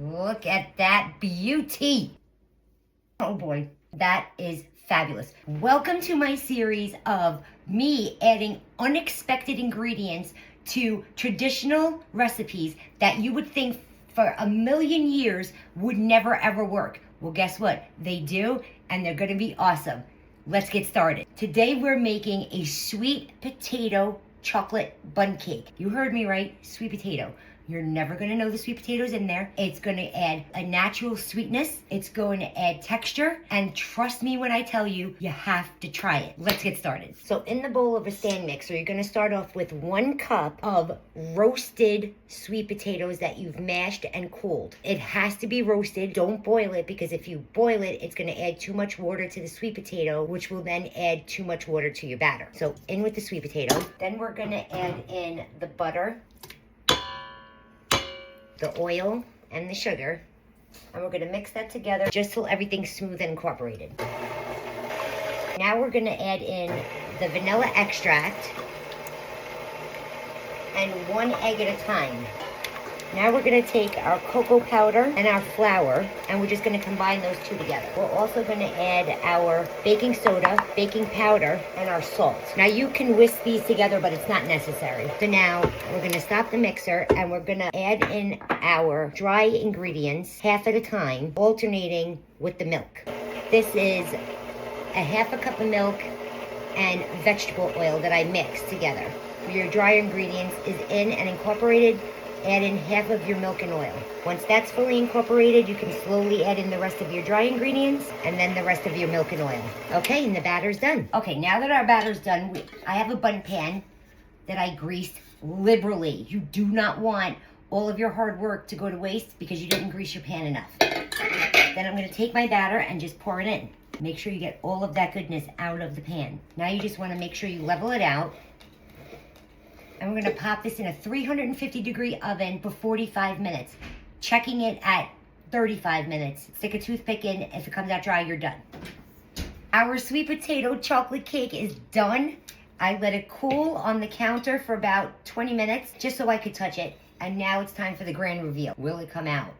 Look at that beauty. Oh boy, that is fabulous. Welcome to my series of me adding unexpected ingredients to traditional recipes that you would think for a million years would never ever work. Well, guess what? They do, and they're gonna be awesome. Let's get started. Today we're making a sweet potato chocolate bundt cake. You heard me right, sweet potato. You're never gonna know the sweet potatoes in there. It's gonna add a natural sweetness. It's going to add texture. And trust me when I tell you, you have to try it. Let's get started. So in the bowl of a stand mixer, you're gonna start off with 1 cup of roasted sweet potatoes that you've mashed and cooled. It has to be roasted. Don't boil it, because if you boil it, it's gonna add too much water to the sweet potato, which will then add too much water to your batter. So in with the sweet potato. Then we're gonna add in the butter, the oil, and the sugar, and we're gonna mix that together just till everything's smooth and incorporated. Now we're gonna add in the vanilla extract, and 1 egg at a time. Now we're gonna take our cocoa powder and our flour, and we're just gonna combine those two together. We're also gonna add our baking soda, baking powder, and our salt. Now you can whisk these together, but it's not necessary. So now we're gonna stop the mixer, and we're gonna add in our dry ingredients half at a time, alternating with the milk. This is a ½ cup of milk and vegetable oil that I mixed together. Your dry ingredients is in and incorporated. Add in half of your milk and oil. Once that's fully incorporated, you can slowly add in the rest of your dry ingredients and then the rest of your milk and oil. Okay, and the batter's done. Okay, now that our batter's done, I have a bundt pan that I greased liberally. You do not want all of your hard work to go to waste because you didn't grease your pan enough. Then I'm gonna take my batter and just pour it in. Make sure you get all of that goodness out of the pan. Now you just wanna make sure you level it out. And we're gonna pop this in a 350-degree oven for 45 minutes, checking it at 35 minutes. Stick a toothpick in. If it comes out dry, you're done. Our sweet potato chocolate cake is done. I let it cool on the counter for about 20 minutes, just so I could touch it. And now it's time for the grand reveal. Will it come out?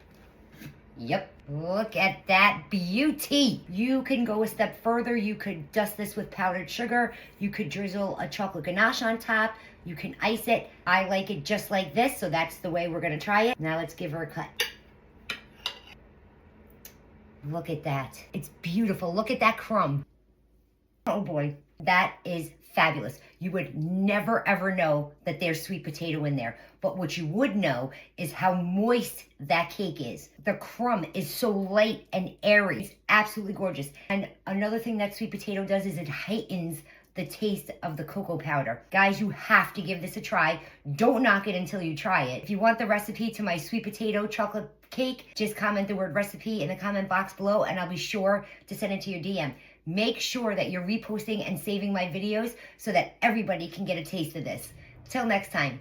Yep, look at that beauty. You can go a step further. You could dust this with powdered sugar. You could drizzle a chocolate ganache on top. You can ice it. I like it just like this, so that's the way we're gonna try it. Now let's give her a cut. Look at that. It's beautiful. Look at that crumb. Oh boy, that is fabulous. You would never ever know that there's sweet potato in there. But what you would know is how moist that cake is. The crumb is so light and airy. It's absolutely gorgeous. And another thing that sweet potato does is it heightens the taste of the cocoa powder. Guys, you have to give this a try. Don't knock it until you try it. If you want the recipe to my sweet potato chocolate cake, just comment the word recipe in the comment box below, and I'll be sure to send it to your DM. Make sure that you're reposting and saving my videos so that everybody can get a taste of this. Till next time.